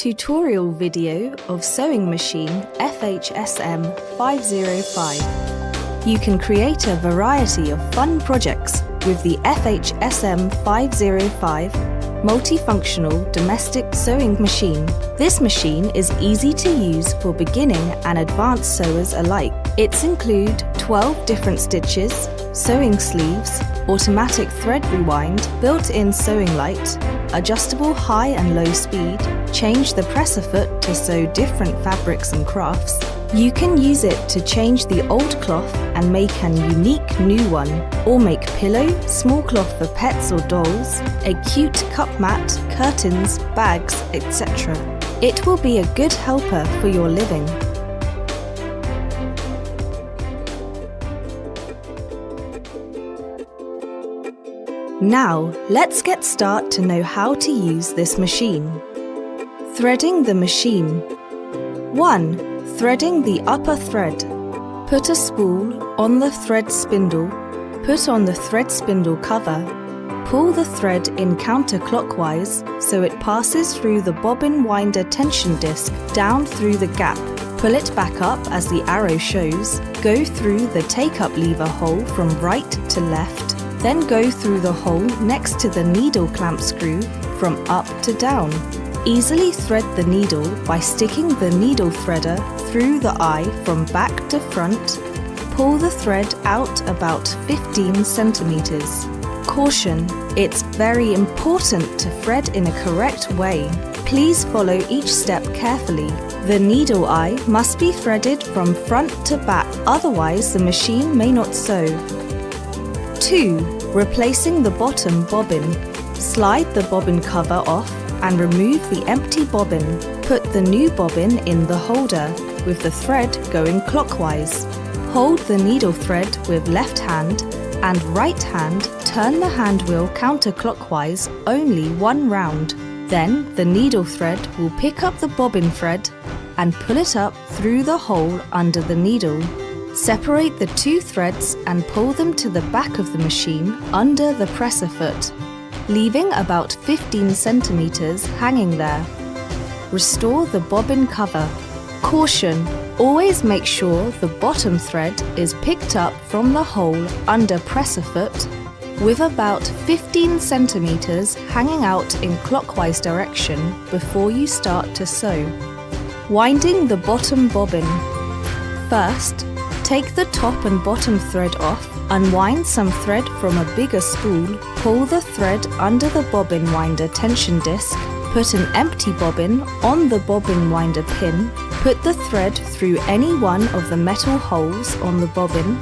Tutorial video of sewing machine FHSM 505. You can create a variety of fun projects with the FHSM 505 multifunctional domestic sewing machine. This machine is easy to use for beginning and advanced sewers alike. It's include 12 different stitches, sewing sleeves, automatic thread rewind, built-in sewing light, adjustable high and low speed, change the presser foot to sew different fabrics and crafts. You can use it to change the old cloth and make an unique new one, or make pillow, small cloth for pets or dolls, a cute cup mat, curtains, bags, etc. It will be a good helper for your living. Now, let's get started to know how to use this machine. Threading the machine. 1. Threading the upper thread. Put a spool on the thread spindle. Put on the thread spindle cover. Pull the thread in counterclockwise so it passes through the bobbin winder tension disc down through the gap. Pull it back up as the arrow shows. Go through the take-up lever hole from right to left. Then go through the hole next to the needle clamp screw from up to down. Easily thread the needle by sticking the needle threader through the eye from back to front. Pull the thread out about 15 centimeters. Caution: it's very important to thread in a correct way. Please follow each step carefully. The needle eye must be threaded from front to back, otherwise the machine may not sew. 2. Replacing the bottom bobbin. Slide the bobbin cover off and remove the empty bobbin. Put the new bobbin in the holder with the thread going clockwise. Hold the needle thread with left hand and right hand. Turn the hand wheel counterclockwise only one round. Then the needle thread will pick up the bobbin thread and pull it up through the hole under the needle. Separate the two threads and pull them to the back of the machine under the presser foot, leaving about 15 centimeters hanging there. Restore the bobbin cover. Caution: always make sure the bottom thread is picked up from the hole under presser foot with about 15 centimeters hanging out in clockwise direction before you start to sew. Winding the bottom bobbin. First, take the top and bottom thread off, unwind some thread from a bigger spool, pull the thread under the bobbin winder tension disc, put an empty bobbin on the bobbin winder pin, put the thread through any one of the metal holes on the bobbin,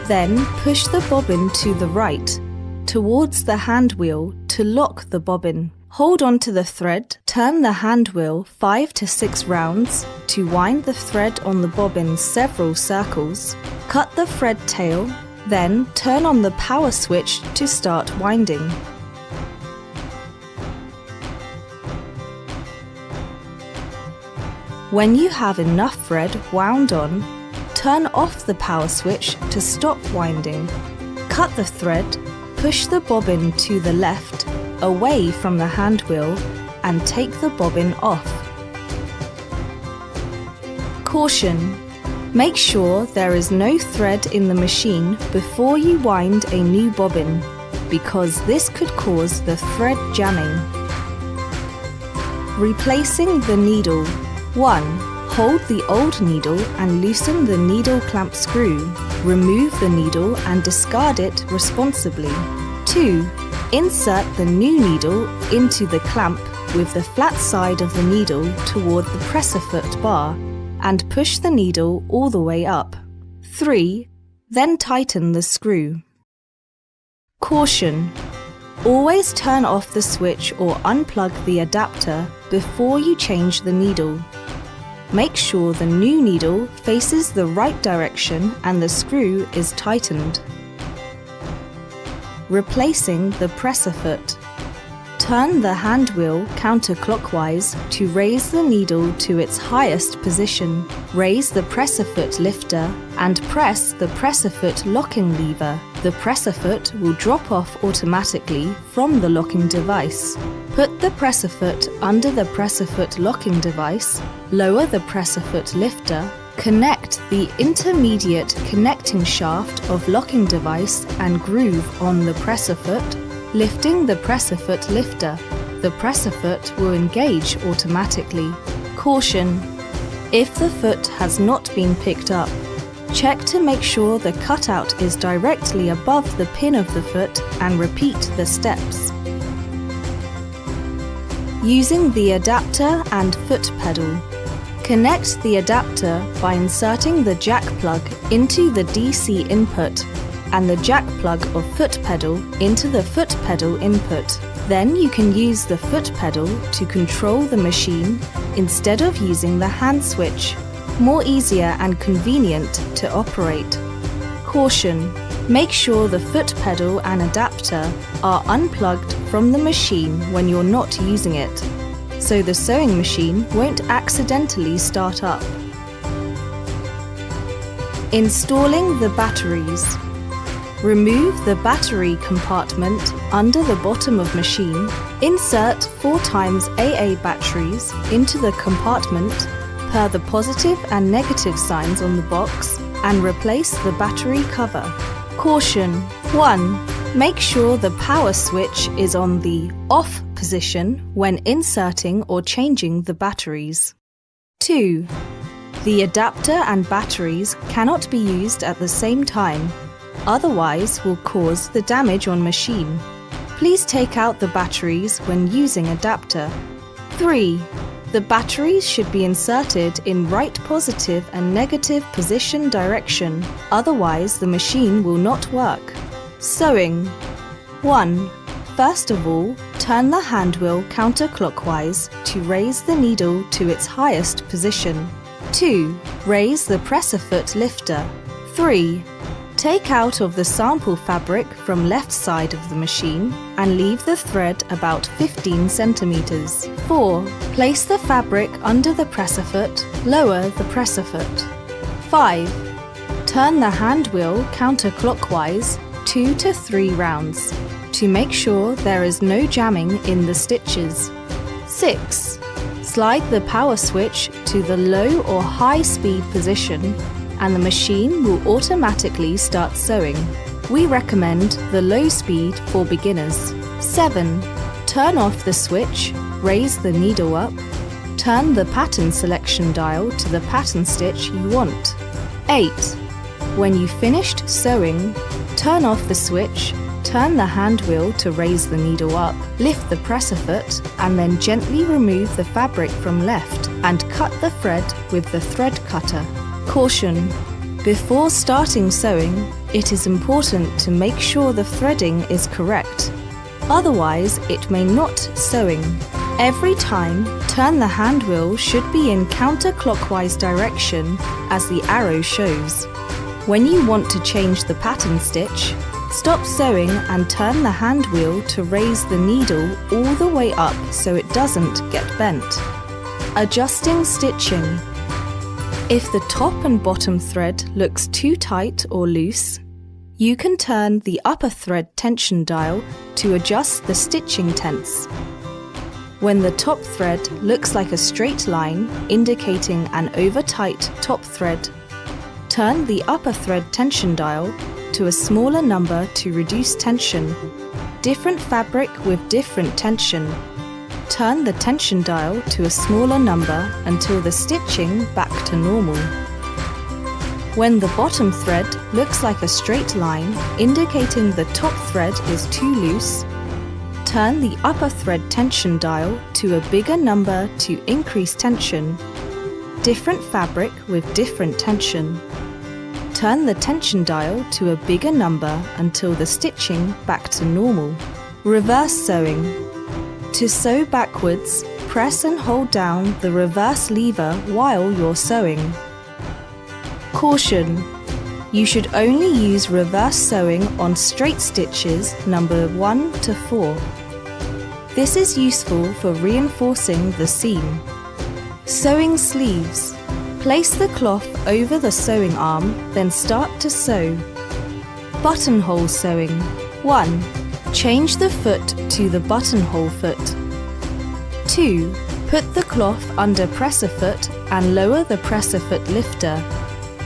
then push the bobbin to the right, towards the hand wheel to lock the bobbin. Hold on to the thread, turn the hand wheel 5 to 6 rounds to wind the thread on the bobbin several circles. Cut the thread tail, then turn on the power switch to start winding. When you have enough thread wound on, turn off the power switch to stop winding. Cut the thread, push the bobbin to the left, away from the hand wheel, and take the bobbin off. Caution: make sure there is no thread in the machine before you wind a new bobbin, because this could cause the thread jamming. Replacing the needle. 1. Hold the old needle and loosen the needle clamp screw. Remove the needle and discard it responsibly. 2. Insert the new needle into the clamp with the flat side of the needle toward the presser foot bar and push the needle all the way up. 3. Then tighten the screw. Caution: always turn off the switch or unplug the adapter before you change the needle. Make sure the new needle faces the right direction and the screw is tightened. Replacing the presser foot. Turn the hand wheel counterclockwise to raise the needle to its highest position. Raise the presser foot lifter and press the presser foot locking lever. The presser foot will drop off automatically from the locking device. Put the presser foot under the presser foot locking device. Lower the presser foot lifter. Connect the intermediate connecting shaft of locking device and groove on the presser foot. Lifting the presser foot lifter, the presser foot will engage automatically. Caution: if the foot has not been picked up, check to make sure the cutout is directly above the pin of the foot and repeat the steps. Using the adapter and foot pedal. Connect the adapter by inserting the jack plug into the DC input and the jack plug of foot pedal into the foot pedal input. Then you can use the foot pedal to control the machine instead of using the hand switch. More easier and convenient to operate. Caution: make sure the foot pedal and adapter are unplugged from the machine when you're not using it, so the sewing machine won't accidentally start up. Installing the batteries. Remove the battery compartment under the bottom of machine. Insert 4x AA batteries into the compartment per the positive and negative signs on the box and replace the battery cover. Caution: 1. Make sure the power switch is on the off position when inserting or changing the batteries. 2. The adapter and batteries cannot be used at the same time, otherwise will cause the damage on machine. Please take out the batteries when using adapter. 3. The batteries should be inserted in right positive and negative position direction, otherwise the machine will not work. Sewing. 1. First of all, turn the hand wheel counterclockwise to raise the needle to its highest position. 2. Raise the presser foot lifter. 3. Take out of the sample fabric from left side of the machine and leave the thread about 15 centimeters. 4. Place the fabric under the presser foot, lower the presser foot. 5. Turn the hand wheel counterclockwise 2 to 3 rounds to make sure there is no jamming in the stitches. 6. Slide the power switch to the low or high speed position and the machine will automatically start sewing. We recommend the low speed for beginners. 7. Turn off the switch, raise the needle up, turn the pattern selection dial to the pattern stitch you want. 8. When you've finished sewing, turn off the switch, turn the hand wheel to raise the needle up, lift the presser foot, and then gently remove the fabric from left and cut the thread with the thread cutter. Caution: before starting sewing, it is important to make sure the threading is correct. Otherwise, it may not sewing. Every time, turn the hand wheel should be in counterclockwise direction as the arrow shows. When you want to change the pattern stitch, stop sewing and turn the hand wheel to raise the needle all the way up so it doesn't get bent. Adjusting stitching. If the top and bottom thread looks too tight or loose, you can turn the upper thread tension dial to adjust the stitching tense. When the top thread looks like a straight line indicating an over-tight top thread, turn the upper thread tension dial to a smaller number to reduce tension. Different fabric with different tension. Turn the tension dial to a smaller number until the stitching back to normal. When the bottom thread looks like a straight line indicating the top thread is too loose, turn the upper thread tension dial to a bigger number to increase tension. Different fabric with different tension. Turn the tension dial to a bigger number until the stitching back to normal. Reverse sewing. To sew backwards, press and hold down the reverse lever while you're sewing. Caution: you should only use reverse sewing on straight stitches number 1 to 4. This is useful for reinforcing the seam. Sewing sleeves. Place the cloth over the sewing arm, then start to sew. Buttonhole sewing. 1. Change the foot to the buttonhole foot. 2. Put the cloth under presser foot and lower the presser foot lifter.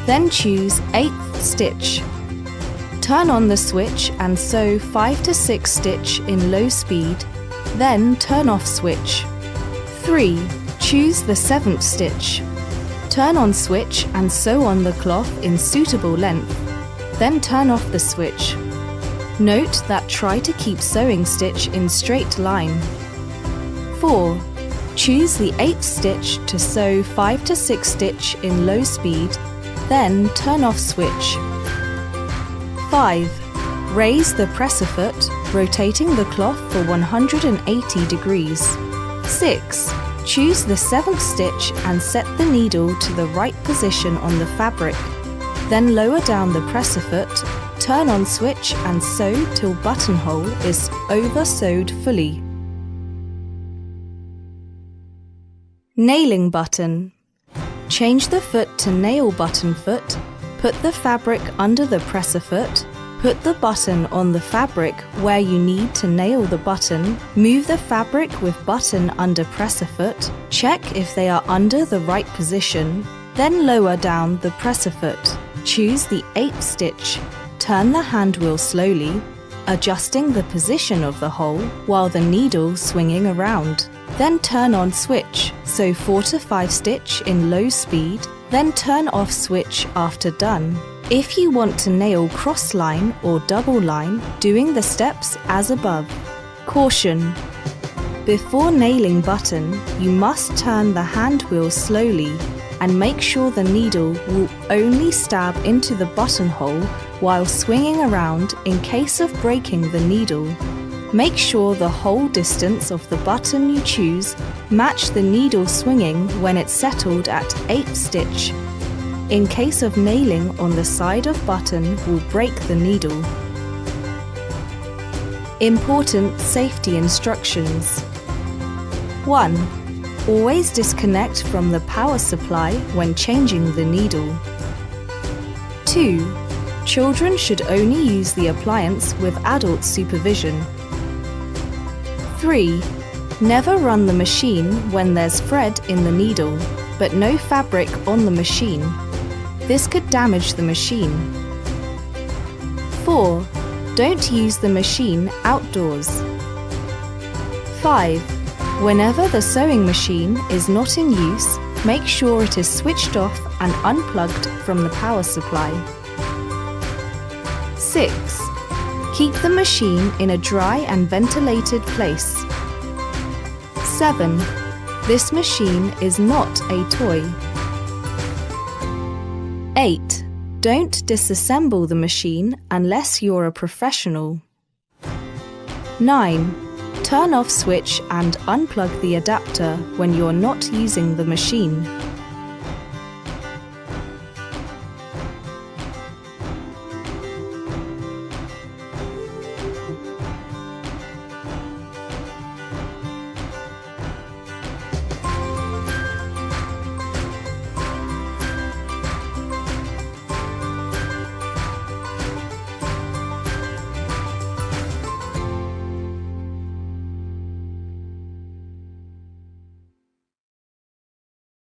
Then choose 8th stitch. Turn on the switch and sew 5 to 6 stitch in low speed, then turn off switch. 3. Choose the 7th stitch. Turn on switch and sew on the cloth in suitable length, then turn off the switch. Note that try to keep sewing stitch in straight line. 4. Choose the 8th stitch to sew 5 to 6 stitch in low speed, then turn off switch. 5. Raise the presser foot, rotating the cloth for 180 degrees. 6. Choose the 7th stitch and set the needle to the right position on the fabric. Then lower down the presser foot, turn on switch and sew till buttonhole is over-sewed fully. Nailing button. Change the foot to nail button foot, put the fabric under the presser foot, put the button on the fabric where you need to nail the button, move the fabric with button under presser foot, check if they are under the right position, then lower down the presser foot. Choose the 8th stitch, turn the hand wheel slowly, adjusting the position of the hole while the needle swinging around. Then turn on switch, sew 4 to 5 stitch in low speed, then turn off switch after done. If you want to nail cross line or double line, doing the steps as above. Caution! Before nailing button, you must turn the hand wheel slowly and make sure the needle will only stab into the buttonhole while swinging around in case of breaking the needle. Make sure the hole distance of the button you choose match the needle swinging when it's settled at 8th stitch. In case of nailing on the side of button will break the needle. Important safety instructions. 1. Always disconnect from the power supply when changing the needle. 2. Children should only use the appliance with adult supervision. 3. Never run the machine when there's thread in the needle, but no fabric on the machine. This could damage the machine. 4. Don't use the machine outdoors. 5. Whenever the sewing machine is not in use, make sure it is switched off and unplugged from the power supply. 6. Keep the machine in a dry and ventilated place. 7. This machine is not a toy. 8. Don't disassemble the machine unless you're a professional. 9. Turn off switch and unplug the adapter when you're not using the machine.